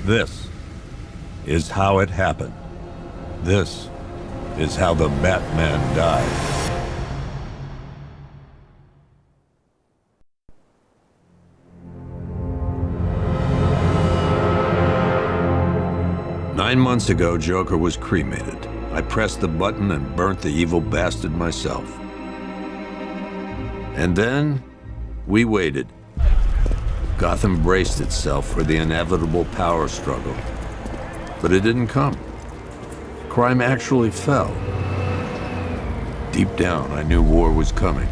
This is how it happened. This is how the Batman died. 9 months ago, Joker was cremated. I pressed the button and burnt the evil bastard myself. And then, we waited. Gotham braced itself for the inevitable power struggle. But it didn't come. Crime actually fell. Deep down, I knew war was coming.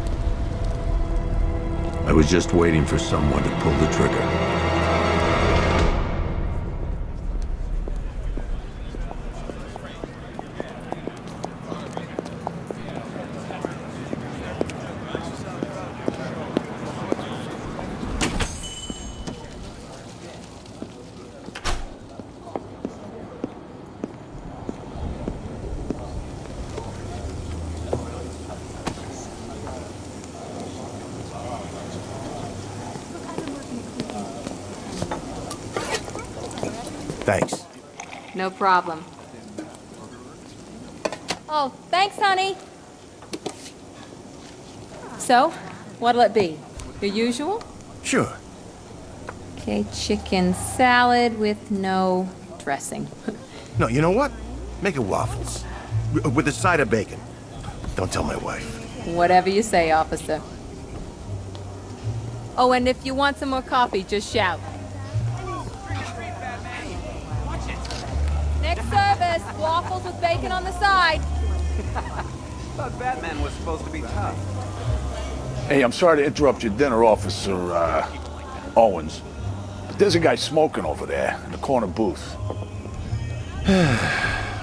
I was just waiting for someone to pull the trigger. Thanks. No problem. Oh, thanks, honey. So, what'll it be? The usual? Sure. Okay, chicken salad with no dressing. No, you know what? Make it waffles. With a side of bacon. Don't tell my wife. Whatever you say, officer. Oh, and if you want some more coffee, just shout. Next service, waffles with bacon on the side. Thought Batman was supposed to be tough. Hey, I'm sorry to interrupt your dinner, Officer, Owens. But there's a guy smoking over there in the corner booth.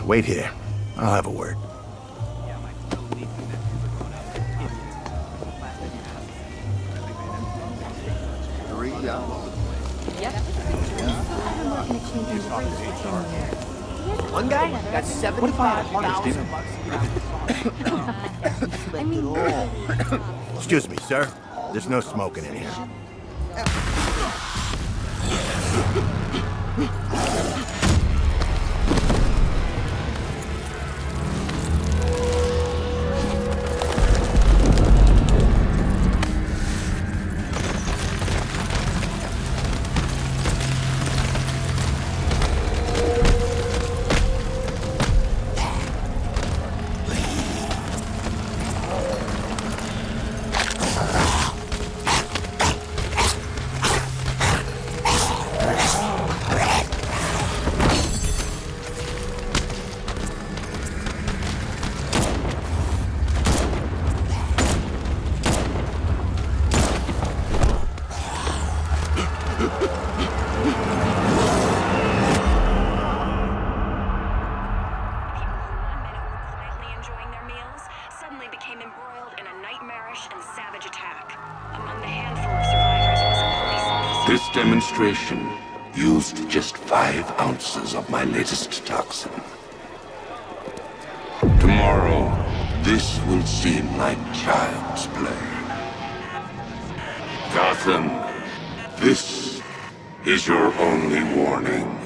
Wait here. I'll have a word. One guy got 75,000 bucks. Excuse me, sir. There's no smoking in here. This demonstration used just 5 ounces of my latest toxin. Tomorrow, this will seem like child's play. Gotham, this is your only warning.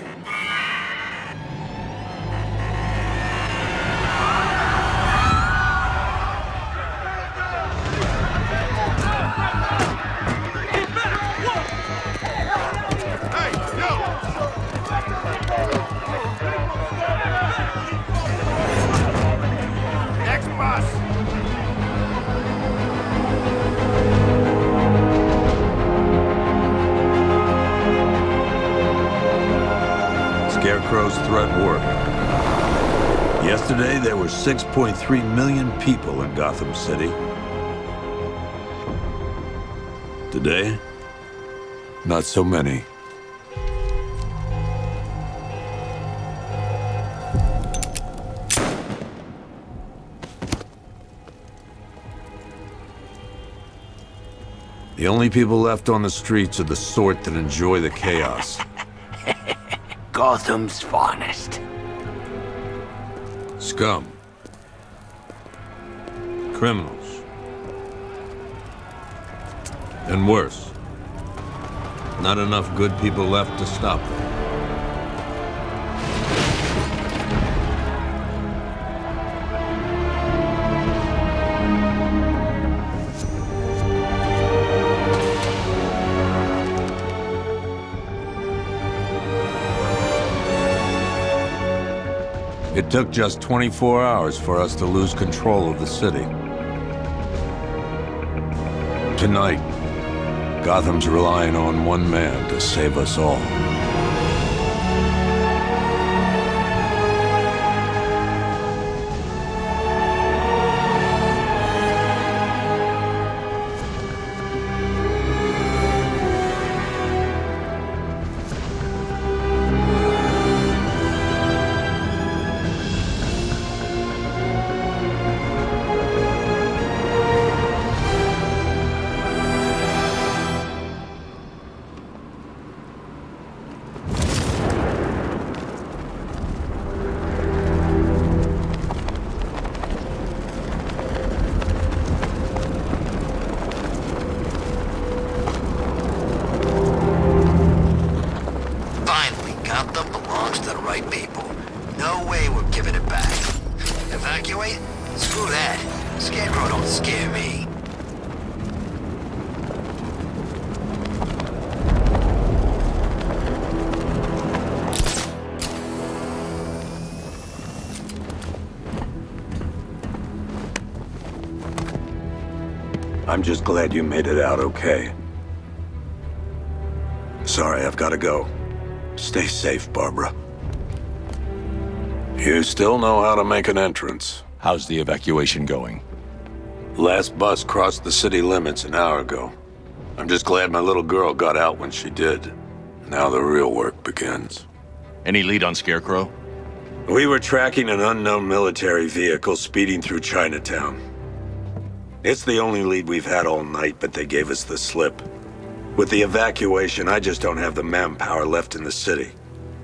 Scarecrow's threat worked. Yesterday, there were 6.3 million people in Gotham City. Today, not so many. The only people left on the streets are the sort that enjoy the chaos. Gotham's finest. Scum. Criminals. And worse. Not enough good people left to stop them. It took just 24 hours for us to lose control of the city. Tonight, Gotham's relying on one man to save us all. I'm just glad you made it out okay. Sorry, I've got to go. Stay safe, Barbara. You still know how to make an entrance. How's the evacuation going? Last bus crossed the city limits an hour ago. I'm just glad my little girl got out when she did. Now the real work begins. Any lead on Scarecrow? We were tracking an unknown military vehicle speeding through Chinatown. It's the only lead we've had all night, but they gave us the slip. With the evacuation, I just don't have the manpower left in the city.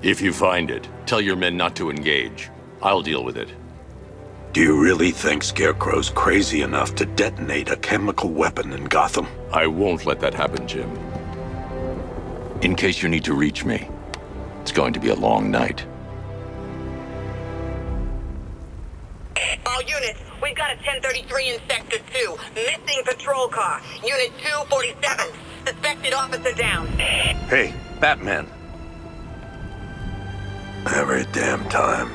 If you find it, tell your men not to engage. I'll deal with it. Do you really think Scarecrow's crazy enough to detonate a chemical weapon in Gotham? I won't let that happen, Jim. In case you need to reach me, it's going to be a long night. All units, we've got a 1033 in Sector 2. Missing patrol car. Unit 247. Suspected officer down. Hey, Batman. Every damn time.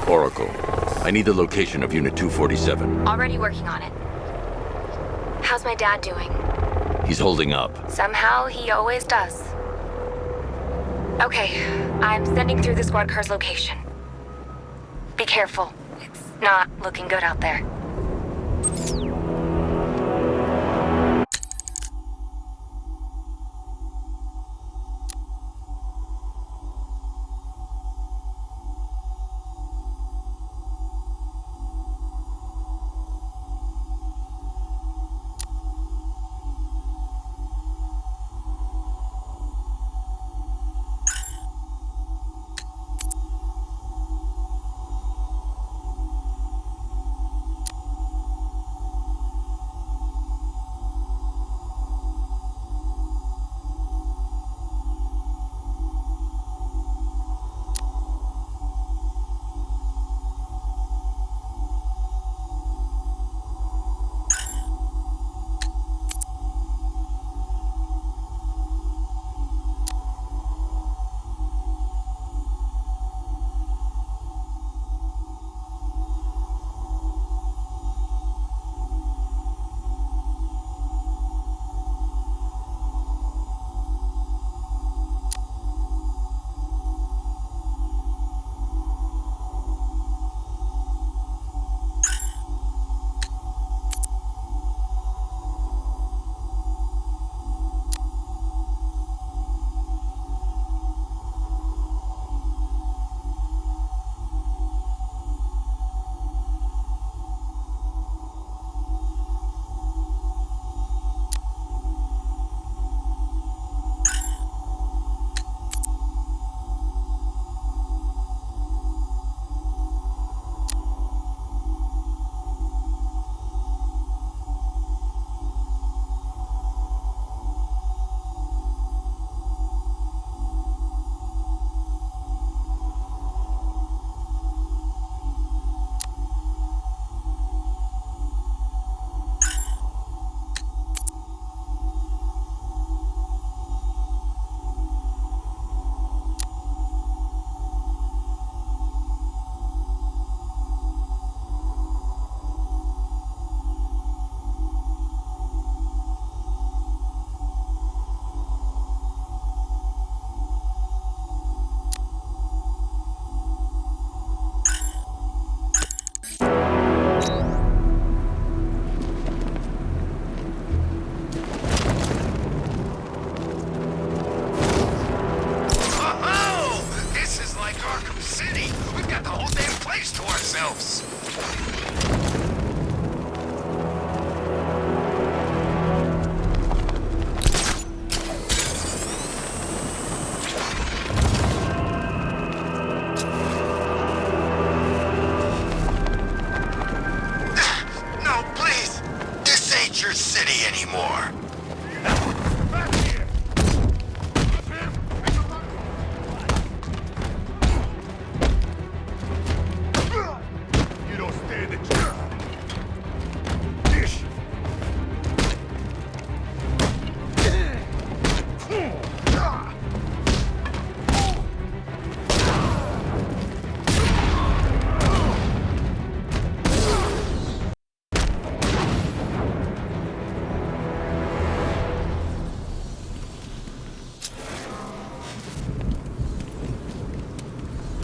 Oracle, I need the location of Unit 247. Already working on it. How's my dad doing? He's holding up. Somehow, he always does. Okay, I'm sending through the squad car's location. Be careful. It's not looking good out there.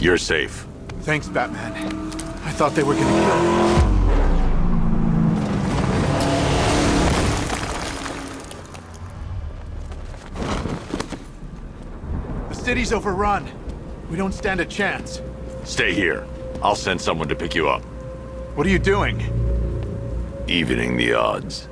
You're safe. Thanks, Batman. I thought they were gonna kill me. The city's overrun. We don't stand a chance. Stay here. I'll send someone to pick you up. What are you doing? Evening the odds.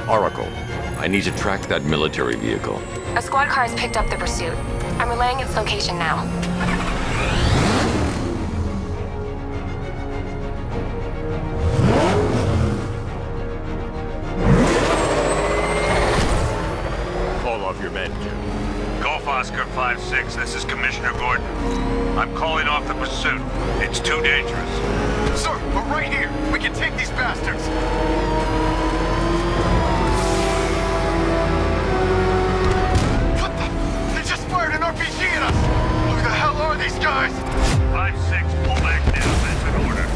Oracle, I need to track that military vehicle. A squad car has picked up the pursuit. I'm relaying its location now. Call off your men, Jim. Golf Oscar 5-6, this is Commissioner Gordon. I'm calling off the pursuit. It's too dangerous. Sir, we're right here. We can take these bastards. What the? They just fired an RPG at us. Who the hell are these guys? 5-6, pull back now. That's an order.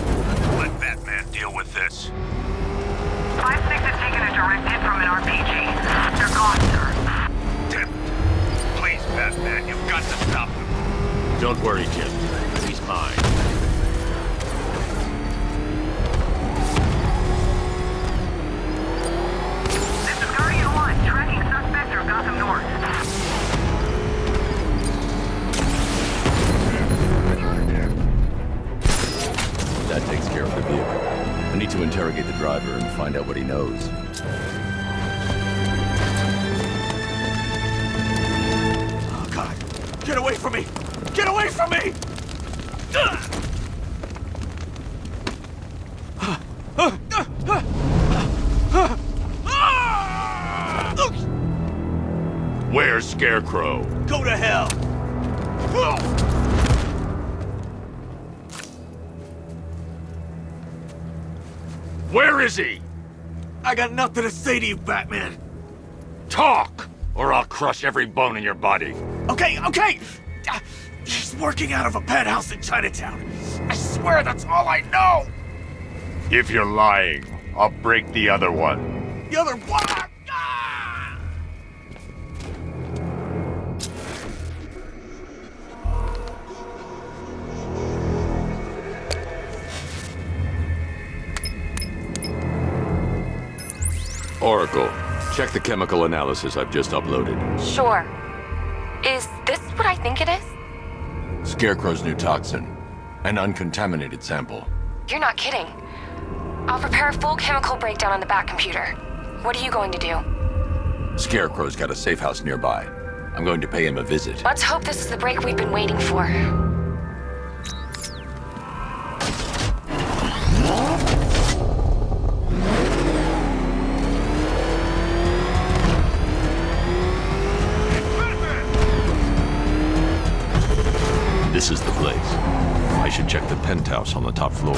Let Batman deal with this. 5-6 has taken a direct hit from an RPG. They're gone, sir. Damn it. Please, Batman, you've got to stop them. Don't worry, Jim. He's mine. This is Guardian 1, tracking suspect through Gotham North. That takes care of the vehicle. I need to interrogate the driver and find out what he knows. Oh, God. Get away from me! Get away from me! Where's Scarecrow? Go to hell! Where is he? I got nothing to say to you, Batman. Talk, or I'll crush every bone in your body. Okay. He's working out of a penthouse in Chinatown. I swear that's all I know. If you're lying, I'll break the other one. The other one. Oracle, check the chemical analysis I've just uploaded. Sure. Is this what I think it is? Scarecrow's new toxin. An uncontaminated sample. You're not kidding. I'll prepare a full chemical breakdown on the back computer. What are you going to do? Scarecrow's got a safe house nearby. I'm going to pay him a visit. Let's hope this is the break we've been waiting for. This is the place. I should check the penthouse on the top floor.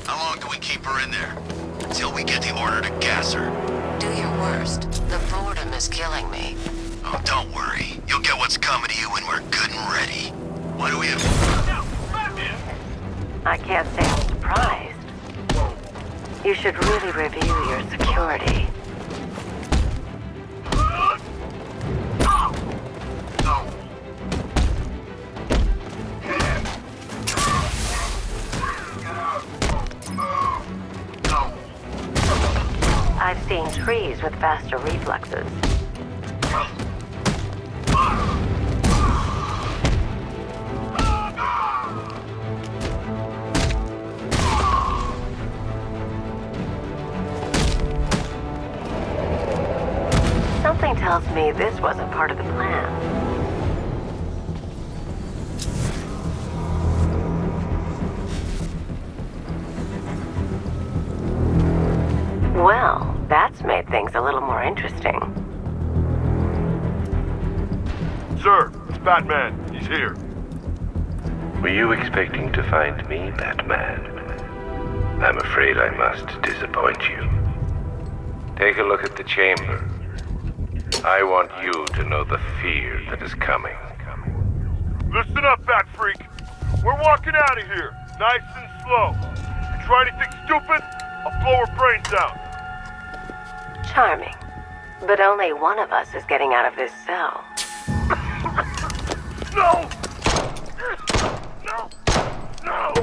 How long do we keep her in there? Till we get the order to gas her. Do your worst. The boredom is killing me. Oh, don't worry. You'll get what's coming to you when we're good and ready. Why do we have... I can't say I'm surprised. You should really review your security. I've seen trees with faster reflexes. Something tells me this wasn't part of the plan. Well, that's made things a little more interesting. Sir, it's Batman. He's here. Were you expecting to find me, Batman? I'm afraid I must disappoint you. Take a look at the chamber. I want you to know the fear that is coming. Listen up, fat freak. We're walking out of here, nice and slow. You try anything stupid, I'll blow her brains out. Charming. But only one of us is getting out of this cell. No! No! No!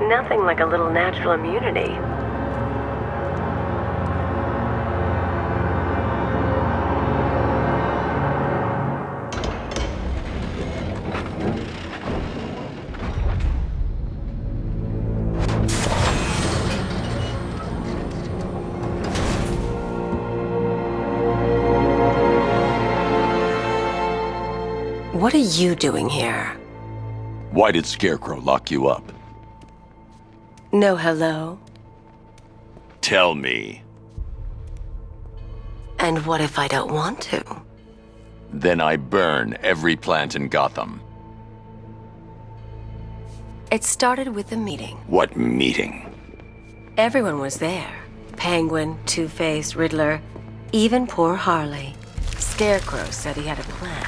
Nothing like a little natural immunity. What are you doing here? Why did Scarecrow lock you up? No hello? Tell me. And what if I don't want to? Then I burn every plant in Gotham. It started with a meeting. What meeting? Everyone was there. Penguin, Two-Face, Riddler, even poor Harley. Scarecrow said he had a plan.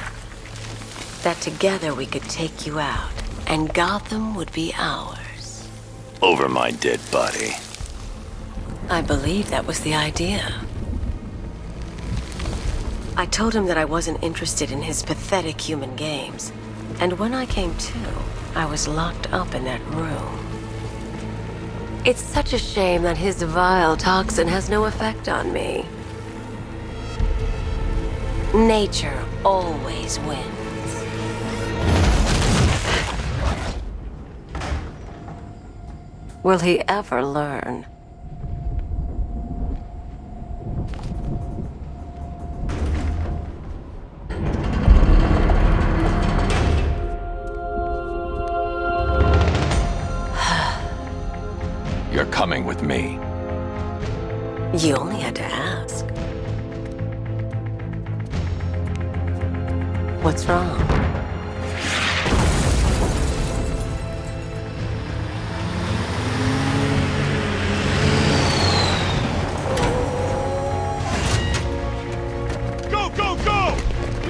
That together we could take you out, and Gotham would be ours. Over my dead body. I believe that was the idea. I told him that I wasn't interested in his pathetic human games. And when I came to, I was locked up in that room. It's such a shame that his vile toxin has no effect on me. Nature always wins. Will he ever learn? You're coming with me. You only had to ask. What's wrong?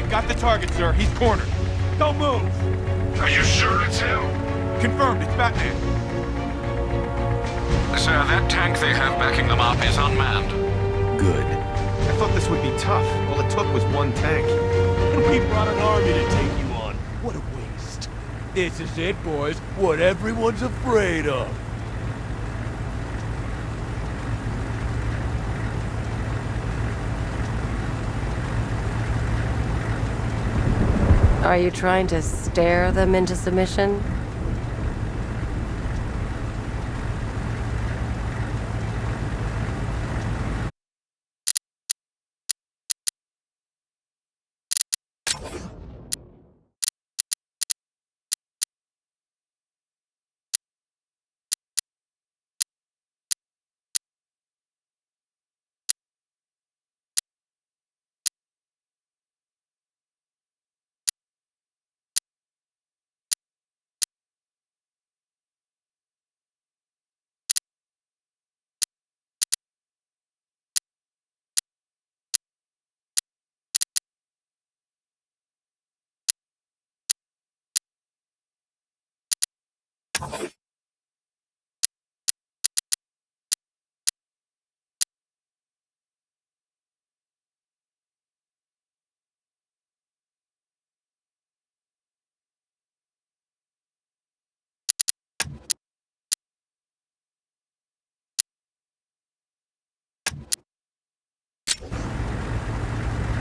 Got the target, sir. He's cornered. Don't move. Are you sure it's him? Confirmed, it's Batman. Sir, that tank they have backing them up is unmanned. Good. I thought this would be tough. All it took was one tank. We brought an army to take you on. What a waste. This is it, boys. What everyone's afraid of. Are you trying to stare them into submission?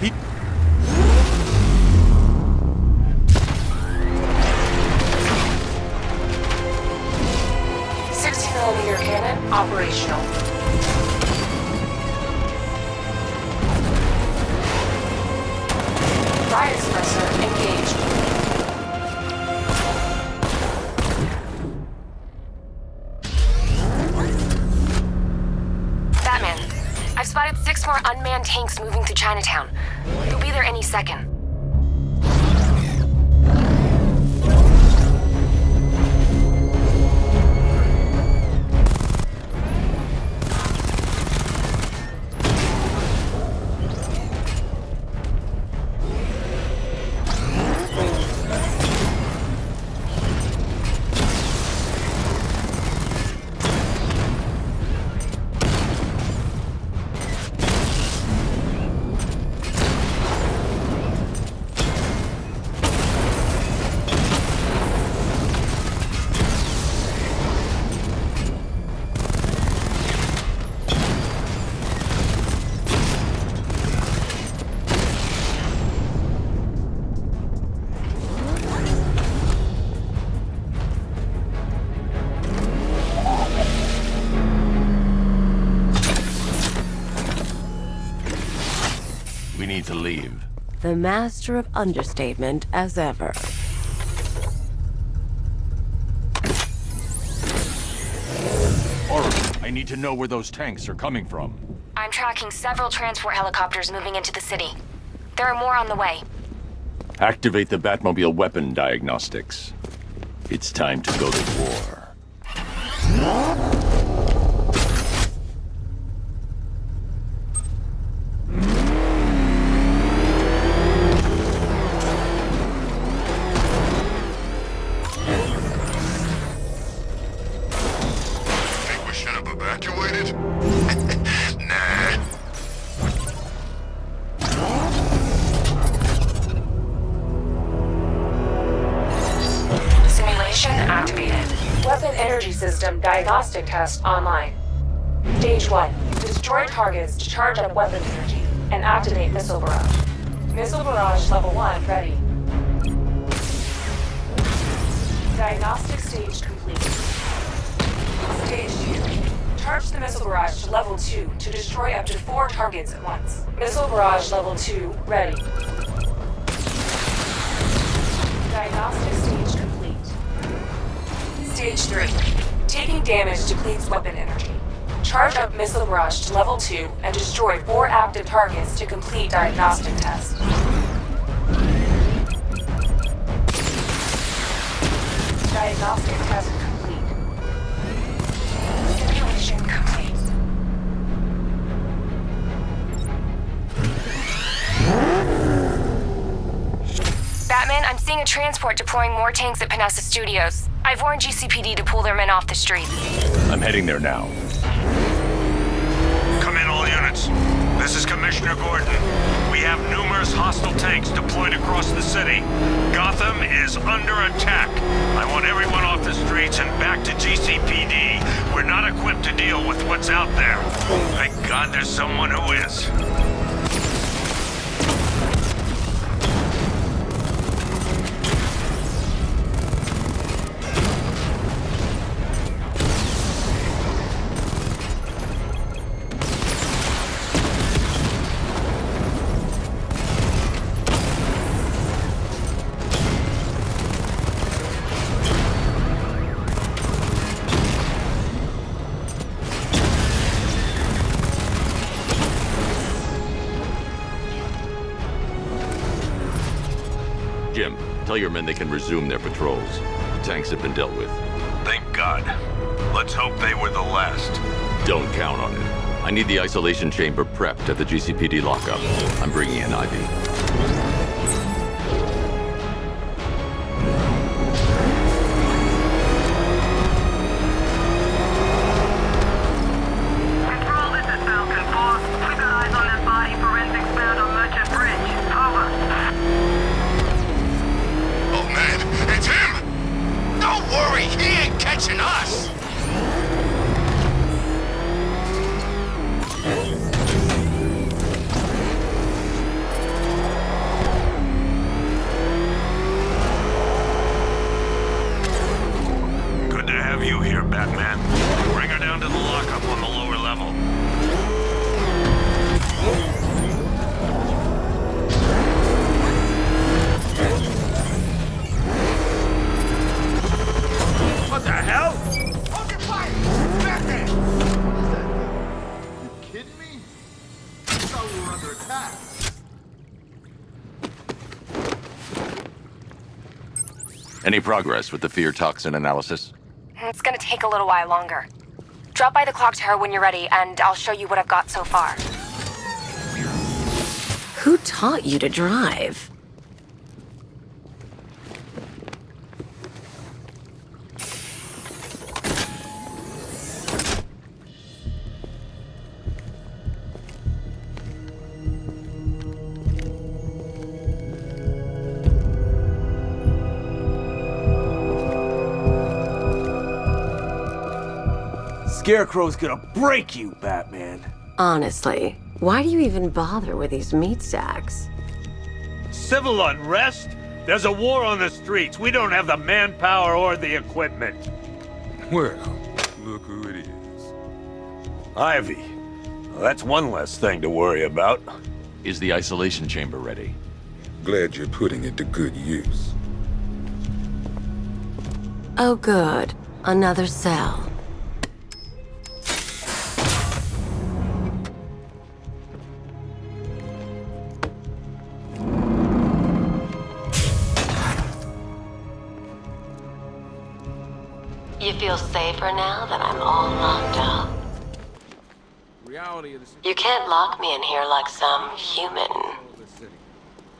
He... 60mm cannon operational. Riot suppressor engaged. Batman, I've spotted 6 more unmanned tanks moving through Chinatown. They'll be there any second. We need to leave. The master of understatement as ever. Alright, I need to know where those tanks are coming from. I'm tracking several transport helicopters moving into the city. There are more on the way. Activate the Batmobile weapon diagnostics. It's time to go to war. Think we should have evacuated? Nah. Simulation activated. Weapon energy system diagnostic test online. Stage 1. Destroy targets to charge up weapon energy and activate missile barrage. Missile barrage level 1 ready. Diagnostic stage complete. Stage 2. Charge the missile barrage to level 2 to destroy up to 4 targets at once. Missile barrage level 2 ready. Diagnostic stage complete. Stage 3. Taking damage depletes weapon energy. Charge up missile barrage to level 2 and destroy 4 active targets to complete diagnostic test. Diagnostic test complete. Simulation complete. Batman, I'm seeing a transport deploying more tanks at Panessa Studios. I've warned GCPD to pull their men off the streets. I'm heading there now. Come in, all units. This is Commissioner Gordon. We have numerous hostile tanks deployed across the city. Gotham is under attack. I want everyone off the streets and back to GCPD. We're not equipped to deal with what's out there. Thank God there's someone who is. Jim, tell your men they can resume their patrols. The tanks have been dealt with. Thank God. Let's hope they were the last. Don't count on it. I need the isolation chamber prepped at the GCPD lockup. I'm bringing in Ivy. Any progress with the fear toxin analysis? It's gonna take a little while longer. Drop by the clock tower when you're ready, and I'll show you what I've got so far. Who taught you to drive? Scarecrow's gonna break you, Batman. Honestly, why do you even bother with these meat sacks? Civil unrest? There's a war on the streets. We don't have the manpower or the equipment. Well, look who it is. Ivy. Well, that's one less thing to worry about. Is the isolation chamber ready? Glad you're putting it to good use. Oh, good. Another cell. You feel safer now that I'm all locked up? You can't lock me in here like some human.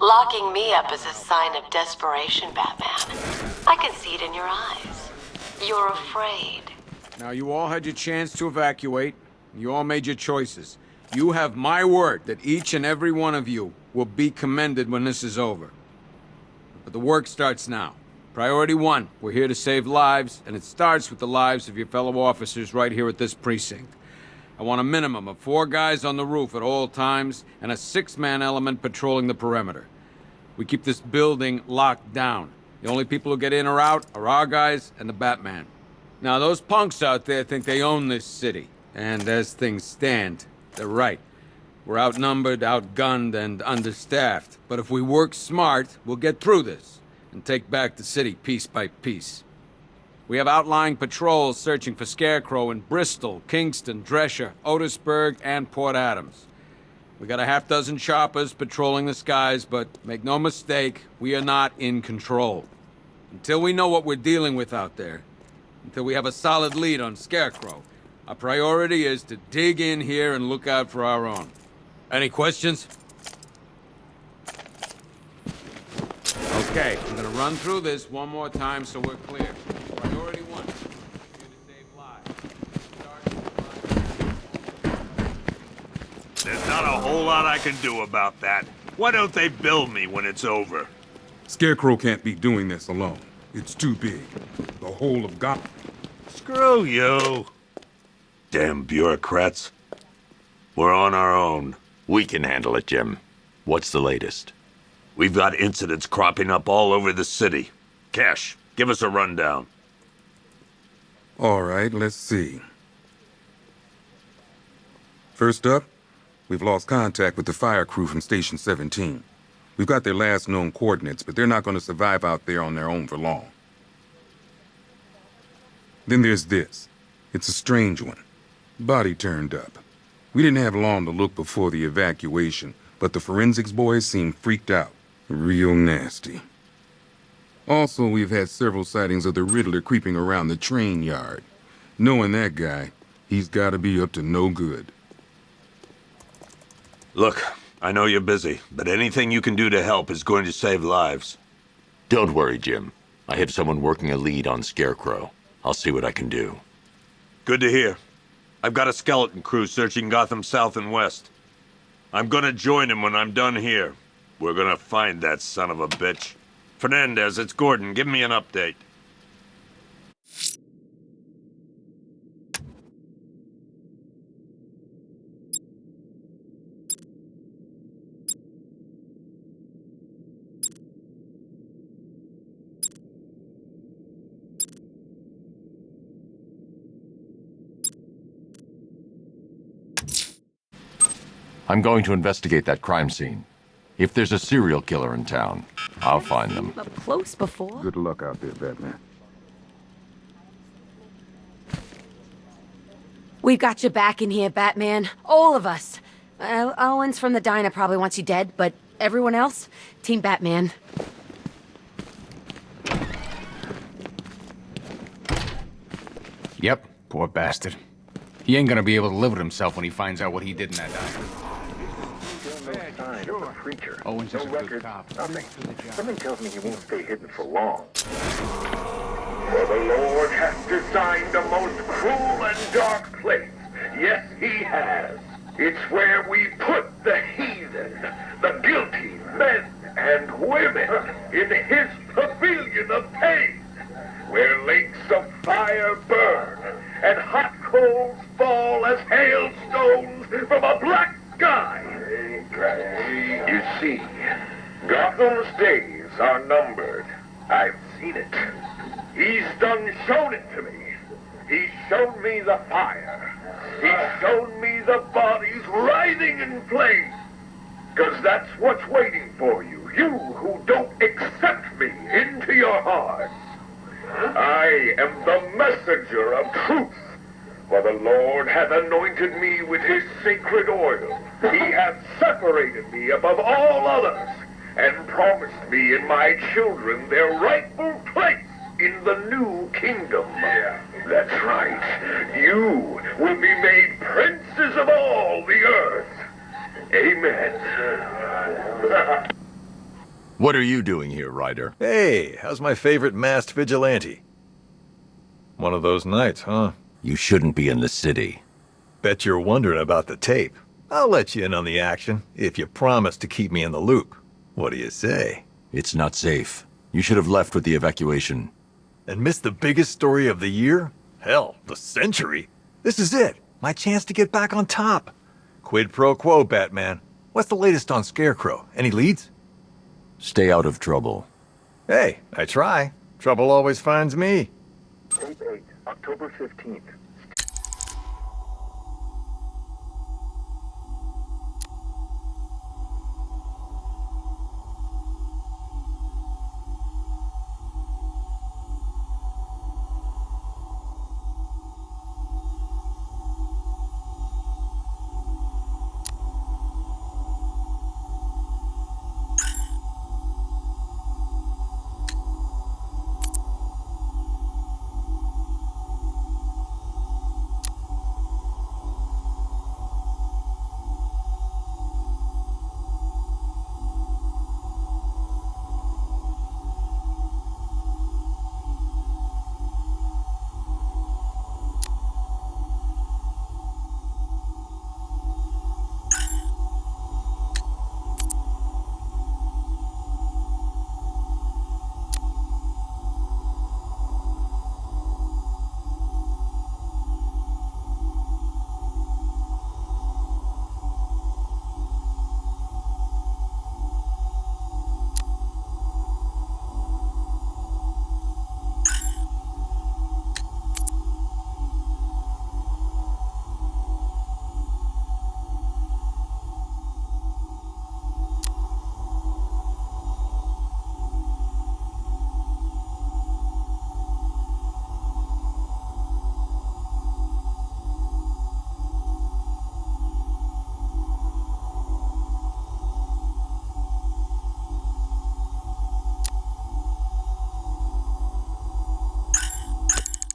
Locking me up is a sign of desperation, Batman. I can see it in your eyes. You're afraid. Now, you all had your chance to evacuate. You all made your choices. You have my word that each and every one of you will be commended when this is over. But the work starts now. Priority 1, we're here to save lives, and it starts with the lives of your fellow officers right here at this precinct. I want a minimum of 4 guys on the roof at all times, and a 6-man element patrolling the perimeter. We keep this building locked down. The only people who get in or out are our guys and the Batman. Now, those punks out there think they own this city, and as things stand, they're right. We're outnumbered, outgunned, and understaffed. But if we work smart, we'll get through this and take back the city piece by piece. We have outlying patrols searching for Scarecrow in Bristol, Kingston, Drescher, Otisburg, and Port Adams. We got a half-dozen choppers patrolling the skies, but make no mistake, we are not in control. Until we know what we're dealing with out there, until we have a solid lead on Scarecrow, our priority is to dig in here and look out for our own. Any questions? Okay, I'm gonna run through this one more time so we're clear. Priority 1, here to save lives. There's not a whole lot I can do about that. Why don't they bill me when it's over? Scarecrow can't be doing this alone. It's too big. The whole of Gotham. Screw you. Damn bureaucrats. We're on our own. We can handle it, Jim. What's the latest? We've got incidents cropping up all over the city. Cash, give us a rundown. All right, let's see. First up, we've lost contact with the fire crew from Station 17. We've got their last known coordinates, but they're not going to survive out there on their own for long. Then there's this. It's a strange one. Body turned up. We didn't have long to look before the evacuation, but the forensics boys seemed freaked out. Real nasty. Also, we've had several sightings of the Riddler creeping around the train yard. Knowing that guy, he's got to be up to no good. Look, I know you're busy, but anything you can do to help is going to save lives. Don't worry, Jim. I have someone working a lead on Scarecrow. I'll see what I can do. Good to hear. I've got a skeleton crew searching Gotham South and West. I'm gonna join him when I'm done here. We're gonna find that son of a bitch. Fernandez, it's Gordon. Give me an update. I'm going to investigate that crime scene. If there's a serial killer in town, I'll find them. Up close before. Good luck out there, Batman. We've got your back in here, Batman. All of us. Owens from the diner probably wants you dead, but everyone else, Team Batman. Yep, poor bastard. He ain't gonna be able to live with himself when he finds out what he did in that diner. Owens is a good cop. Something tells me he won't stay hidden for long. For the Lord has designed a most cruel and dark place. Yes, he has. It's where we put the heathen, the guilty men and women in his pavilion of pain, where lakes of fire burn and hot coals fall as hailstones from a black sky. You see, Gotham's days are numbered. I've seen it. He's done shown it to me. He's shown me the fire. He's shown me the bodies writhing in flame. 'Cause that's what's waiting for you, you who don't accept me into your hearts. I am the messenger of truth, for the Lord hath anointed me with his sacred oil. He hath separated me above all others, and promised me and my children their rightful place in the new kingdom. Yeah, that's right. You will be made princes of all the earth. Amen. What are you doing here, Ryder? Hey, how's my favorite masked vigilante? One of those nights, huh? You shouldn't be in the city. Bet you're wondering about the tape. I'll let you in on the action if you promise to keep me in the loop. What do you say? It's not safe. You should have left with the evacuation. And missed the biggest story of the year? Hell, the century. This is it. My chance to get back on top. Quid pro quo, Batman. What's the latest on Scarecrow? Any leads? Stay out of trouble. Hey, I try. Trouble always finds me. Tape 8, October 15th.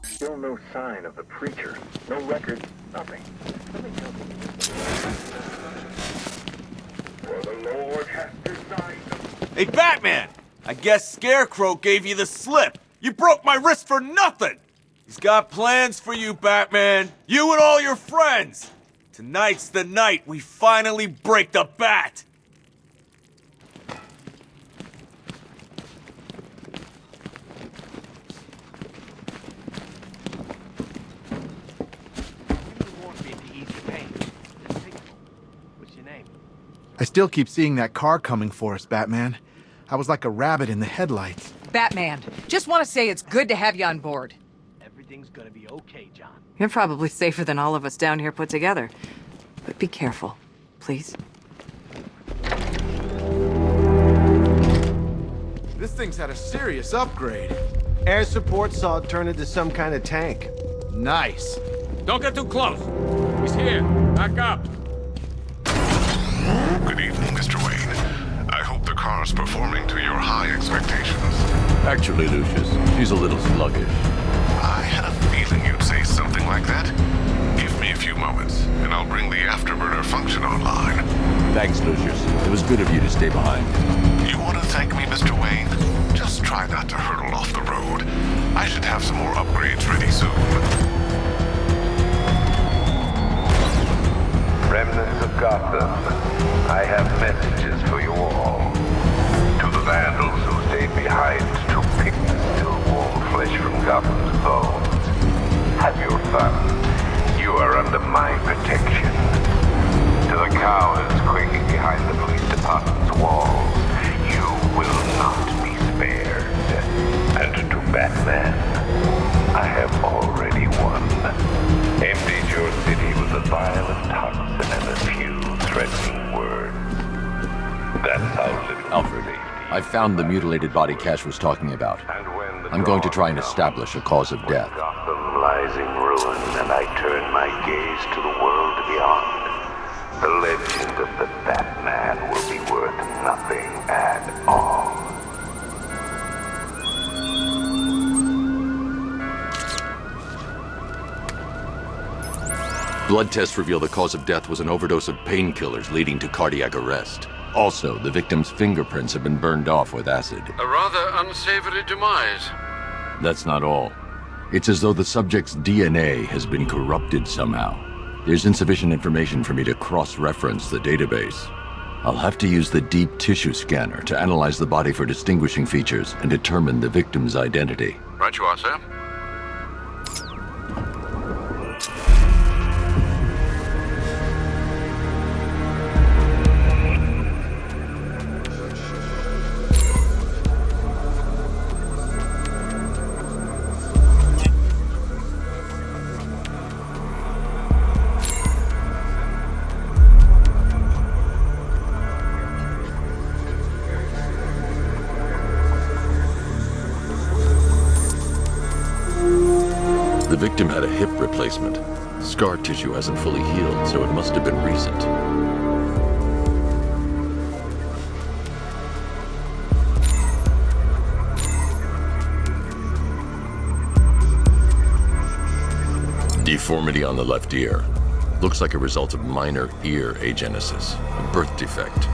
Still no sign of the preacher. No record, nothing. For the Lord hath designed them. Hey, Batman! I guess Scarecrow gave you the slip. You broke my wrist for nothing! He's got plans for you, Batman. You and all your friends. Tonight's the night we finally break the bat. I still keep seeing that car coming for us, Batman. I was like a rabbit in the headlights. Batman, just want to say it's good to have you on board. Everything's gonna be okay, John. You're probably safer than all of us down here put together. But be careful, please. This thing's had a serious upgrade. Air support saw it turn into some kind of tank. Nice. Don't get too close. He's here. Back up. Good evening, Mr. Wayne. I hope the car's performing to your high expectations. Actually, Lucius, she's a little sluggish. I had a feeling you'd say something like that. Give me a few moments, and I'll bring the afterburner function online. Thanks, Lucius. It was good of you to stay behind. You want to thank me, Mr. Wayne? Just try not to hurtle off the road. I should have some more upgrades ready soon. Remnants of Gotham, I have messages for you all. To the vandals who stayed behind to pick the still warm flesh from Gotham's bones, have your fun. You are under my protection. To the cowards quaking behind the police department's walls, you will not be spared. And to Batman, I have already won. Emptied your city with a violent tocsin and a few threatening words. That's how little Alfred, I found the mutilated body Cash was talking about. I'm going to try and establish a cause of death. Gotham lies in ruin, and I turn my gaze to the world beyond. The legend of the Batman will be worth nothing at all. Blood tests reveal the cause of death was an overdose of painkillers leading to cardiac arrest. Also, the victim's fingerprints have been burned off with acid. A rather unsavory demise. That's not all. It's as though the subject's DNA has been corrupted somehow. There's insufficient information for me to cross-reference the database. I'll have to use the deep tissue scanner to analyze the body for distinguishing features and determine the victim's identity. Right you are, sir. The victim had a hip replacement. Scar tissue hasn't fully healed, so it must have been recent. Deformity on the left ear. Looks like a result of minor ear agenesis, a birth defect.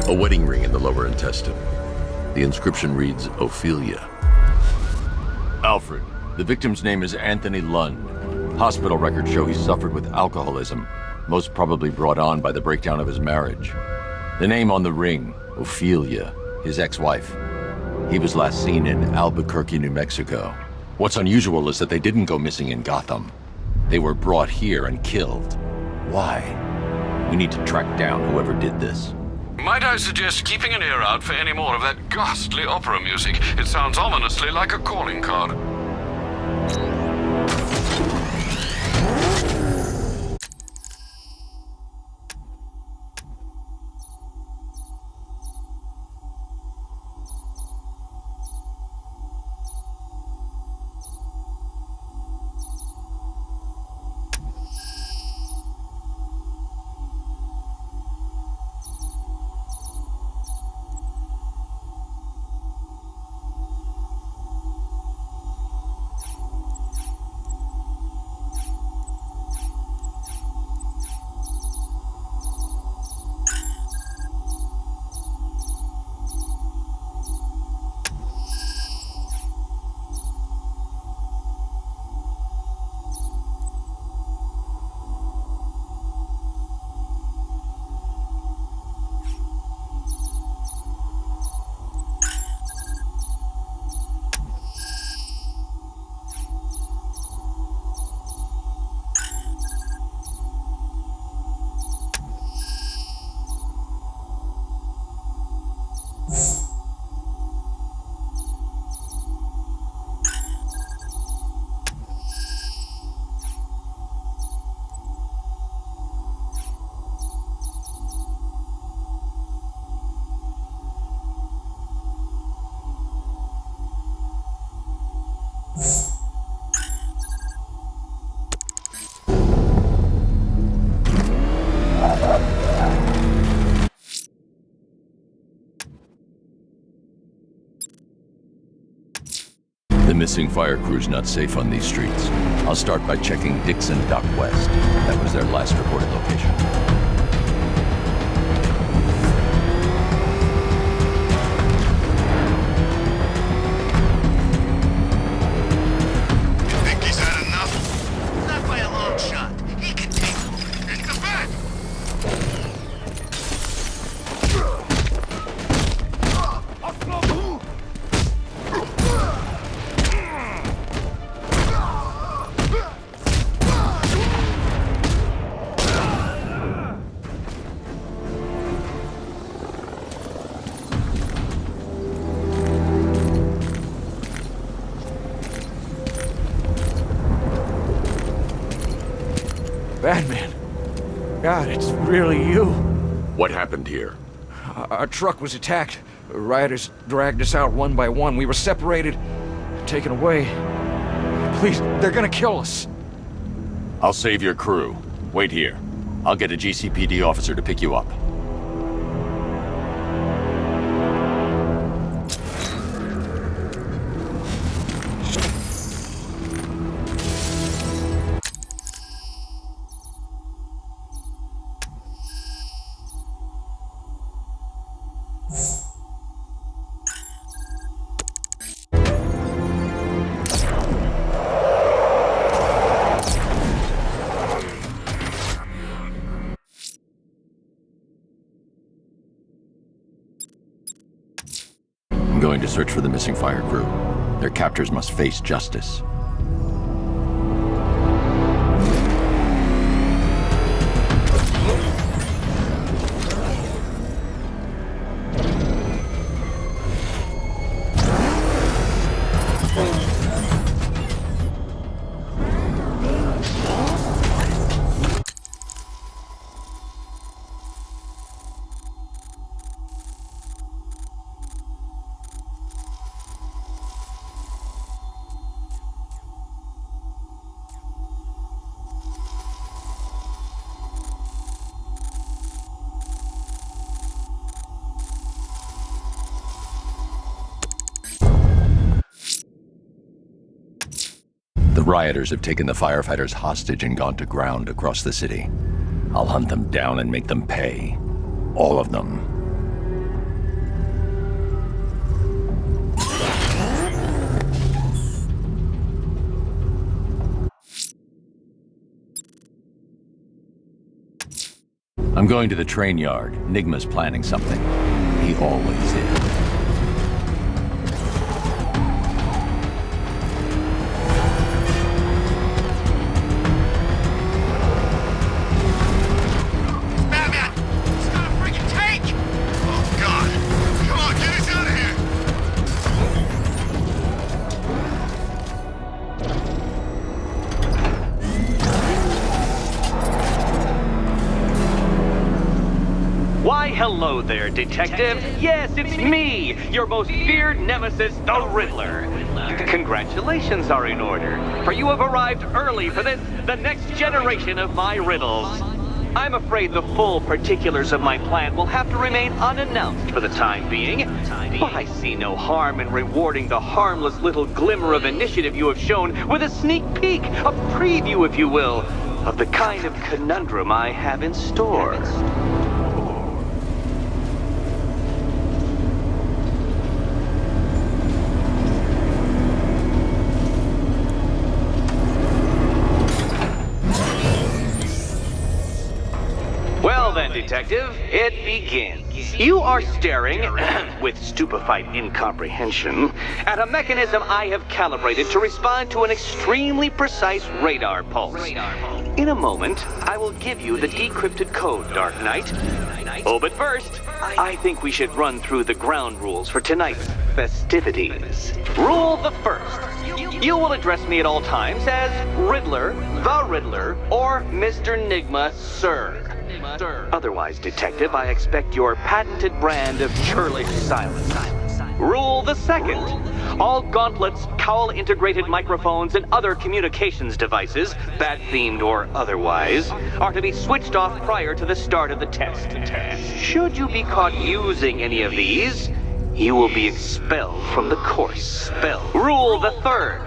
A wedding ring in the lower intestine. The inscription reads, Ophelia. Alfred, the victim's name is Anthony Lund. Hospital records show he suffered with alcoholism, most probably brought on by the breakdown of his marriage. The name on the ring, Ophelia, his ex-wife. He was last seen in Albuquerque, New Mexico. What's unusual is that they didn't go missing in Gotham. They were brought here and killed. Why? We need to track down whoever did this. Might I suggest keeping an ear out for any more of that ghastly opera music? It sounds ominously like a calling card. The missing fire crew's not safe on these streets. I'll start by checking Dixon Dock West. That was their last reported location. really you? What happened here? Our truck was attacked. Rioters dragged us out one by one. We were separated, taken away. Please, they're gonna kill us. I'll save your crew. Wait here. I'll get a GCPD officer to pick you up. I'm going to search for the missing fire crew. Their captors must face justice. The rioters have taken the firefighters hostage and gone to ground across the city. I'll hunt them down and make them pay. All of them. I'm going to the train yard. Nigma's planning something. He always is. Why, hello there, Detective. Yes, it's me, your most feared nemesis, the Riddler. Congratulations are in order, for you have arrived early for this, the next generation of my riddles. I'm afraid the full particulars of my plan will have to remain unannounced for the time being, but I see no harm in rewarding the harmless little glimmer of initiative you have shown with a sneak peek, a preview, if you will, of the kind of conundrum I have in store. Well then, Detective, it begins. You are staring, with stupefied incomprehension, at a mechanism I have calibrated to respond to an extremely precise radar pulse. In a moment, I will give you the decrypted code, Dark Knight. Oh, but first, I think we should run through the ground rules for tonight's festivities. Rule the first. You will address me at all times as Riddler, the Riddler, or Mr. Nigma, sir. Otherwise, Detective, I expect your patented brand of churlish silence. Rule the second. All gauntlets, cowl-integrated microphones, and other communications devices, bat-themed or otherwise, are to be switched off prior to the start of the test. Should you be caught using any of these, you will be expelled from the course. Rule the third.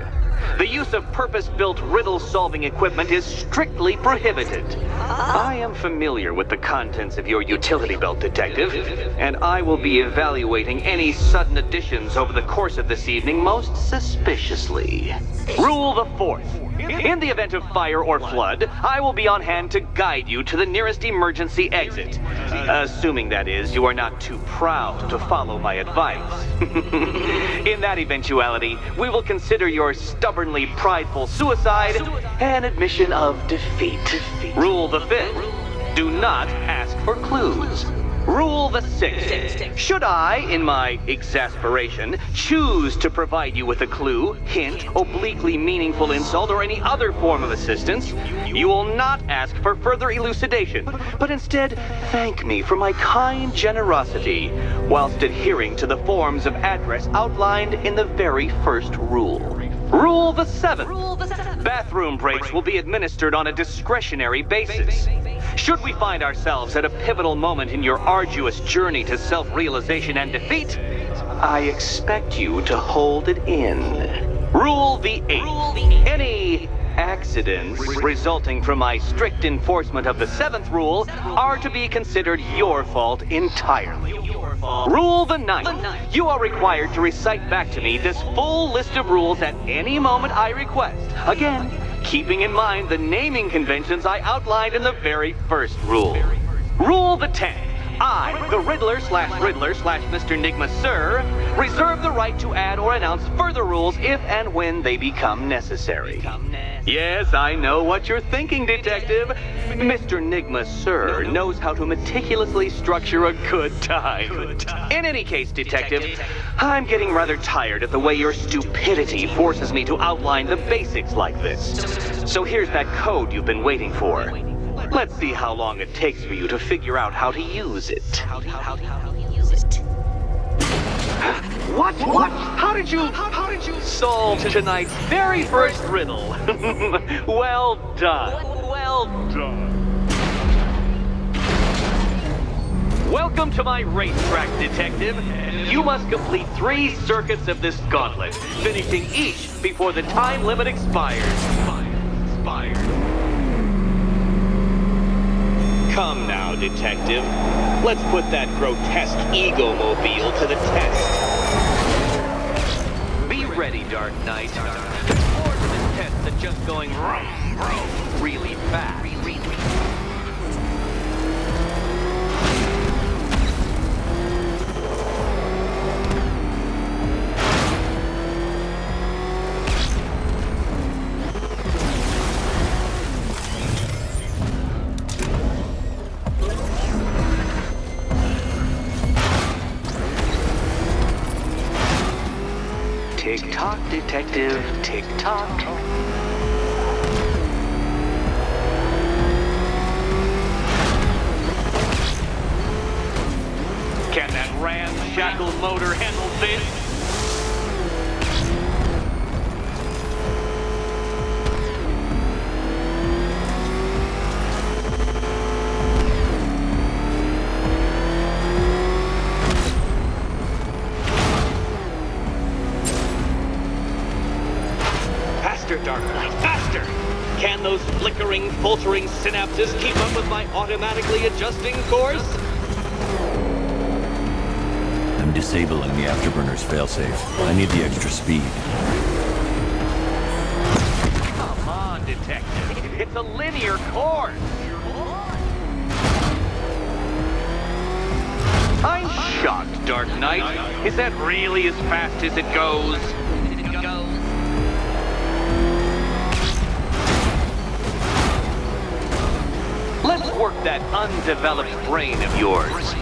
The use of purpose-built riddle-solving equipment is strictly prohibited. I am familiar with the contents of your utility belt, Detective, and I will be evaluating any sudden additions over the course of this evening most suspiciously. Rule the fourth. In the event of fire or flood, I will be on hand to guide you to the nearest emergency exit. Assuming, that is, you are not too proud to follow my advice. In that eventuality, we will consider your stubbornly prideful suicide an admission of defeat. Rule the fifth. Do not ask for clues. Rule the sixth. Should I, in my exasperation, choose to provide you with a clue, hint, obliquely meaningful insult, or any other form of assistance, you will not ask for further elucidation, but instead thank me for my kind generosity, whilst adhering to the forms of address outlined in the very first rule. Rule the seventh. Bathroom breaks will be administered on a discretionary basis. Should we find ourselves at a pivotal moment in your arduous journey to self-realization and defeat, I expect you to hold it in. Rule the eighth. Any accidents resulting from my strict enforcement of the seventh rule are to be considered your fault entirely. Rule the ninth. You are required to recite back to me this full list of rules at any moment I request. Again, keeping in mind the naming conventions I outlined in the very first rule. Rule the 10th. I, the Riddler / Mr. Nigma Sir, reserve the right to add or announce further rules if and when they become necessary. Yes, I know what you're thinking, Detective. Mr. Nigma Sir knows how to meticulously structure a good time. In any case, Detective, I'm getting rather tired of the way your stupidity forces me to outline the basics like this. So here's that code you've been waiting for. Let's see how long it takes for you to figure out how to use it. What? How did you solve tonight's very first riddle? Well done. Welcome to my racetrack, Detective. You must complete 3 circuits of this gauntlet, finishing each before the time limit expires. Come now, Detective. Let's put that grotesque ego-mobile to the test. Be ready, Dark Knight. The scores of this test are just going really fast. Tick-tock, Detective, tick-tock. Can that ramshackle motor handle this? Dark Knight, faster! Can those flickering, faltering synapses keep up with my automatically adjusting course? I'm disabling the afterburner's failsafe. I need the extra speed. Come on, Detective. It's a linear course. I'm shocked, Dark Knight. Is that really as fast as it goes? Let's work that undeveloped brain of yours.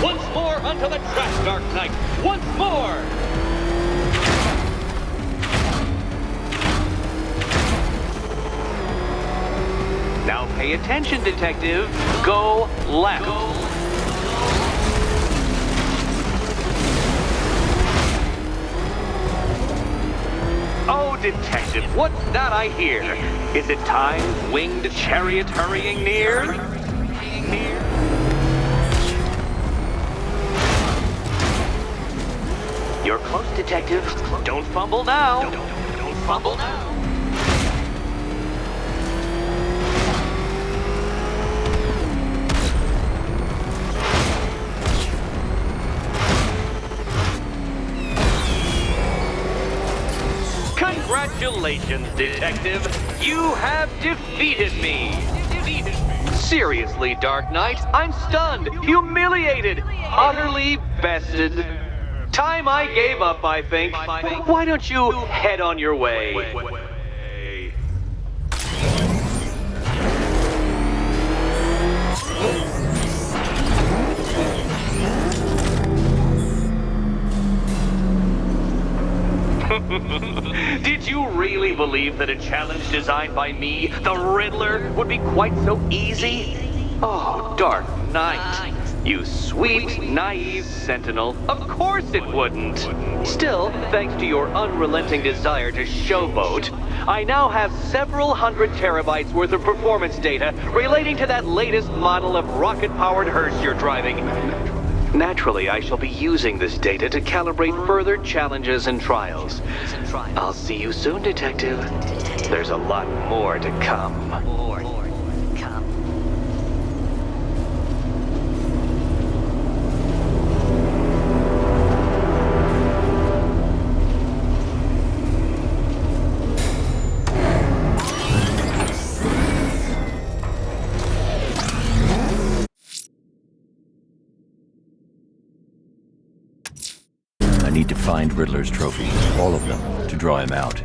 Once more onto the track, Dark Knight. Once more! Now pay attention, Detective. Go left. Oh, Detective, what's that I hear? Is it time's winged chariot hurrying near? You're close, Detective. Don't fumble now. Don't fumble now. Congratulations, Detective. You have defeated me. Seriously, Dark Knight, I'm stunned, humiliated, utterly bested. Time I gave up, I think. Why don't you head on your way? Did you really believe that a challenge designed by me, the Riddler, would be quite so easy? Oh, Dark Knight. You sweet, naive sentinel. Of course it wouldn't. Still, thanks to your unrelenting desire to showboat, I now have several hundred terabytes worth of performance data relating to that latest model of rocket-powered hearse you're driving. Naturally, I shall be using this data to calibrate further challenges and trials. I'll see you soon, Detective. There's a lot more to come. I need to find Riddler's trophies, all of them, to draw him out.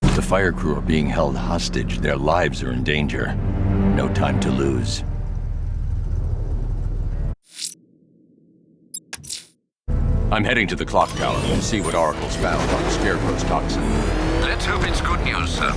The fire crew are being held hostage. Their lives are in danger. No time to lose. I'm heading to the clock tower to see what Oracle's found on the Scarecrow's toxin. Let's hope it's good news, sir.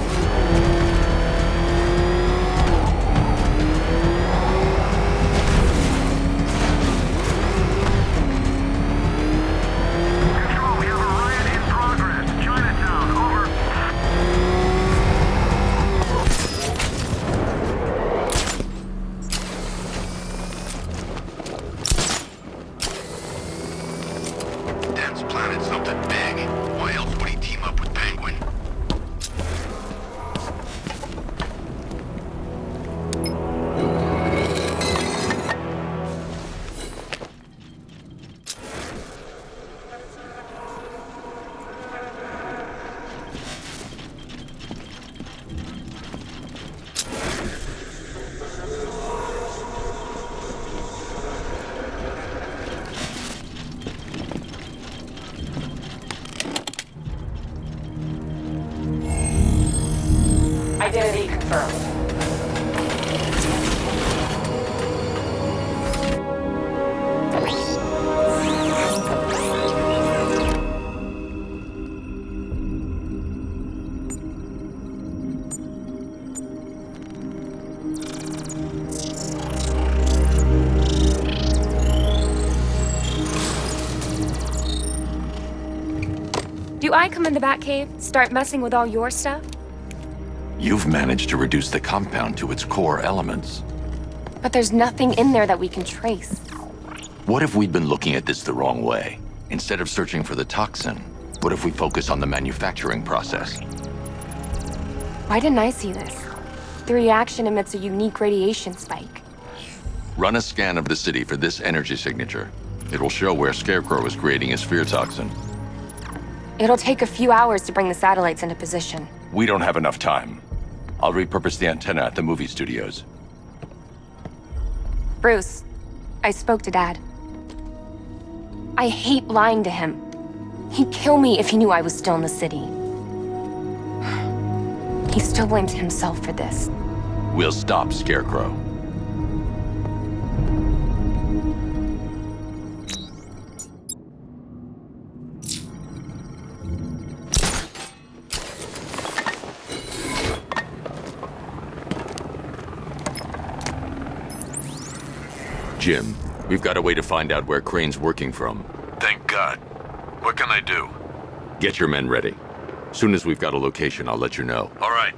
Identity confirmed. Do I come in the Batcave, start messing with all your stuff? You've managed to reduce the compound to its core elements. But there's nothing in there that we can trace. What if we'd been looking at this the wrong way? Instead of searching for the toxin, what if we focus on the manufacturing process? Why didn't I see this? The reaction emits a unique radiation spike. Run a scan of the city for this energy signature. It will show where Scarecrow is creating his fear toxin. It'll take a few hours to bring the satellites into position. We don't have enough time. I'll repurpose the antenna at the movie studios. Bruce, I spoke to Dad. I hate lying to him. He'd kill me if he knew I was still in the city. He still blames himself for this. We'll stop Scarecrow. Jim, we've got a way to find out where Crane's working from. Thank God. What can I do? Get your men ready. Soon as we've got a location, I'll let you know. All right.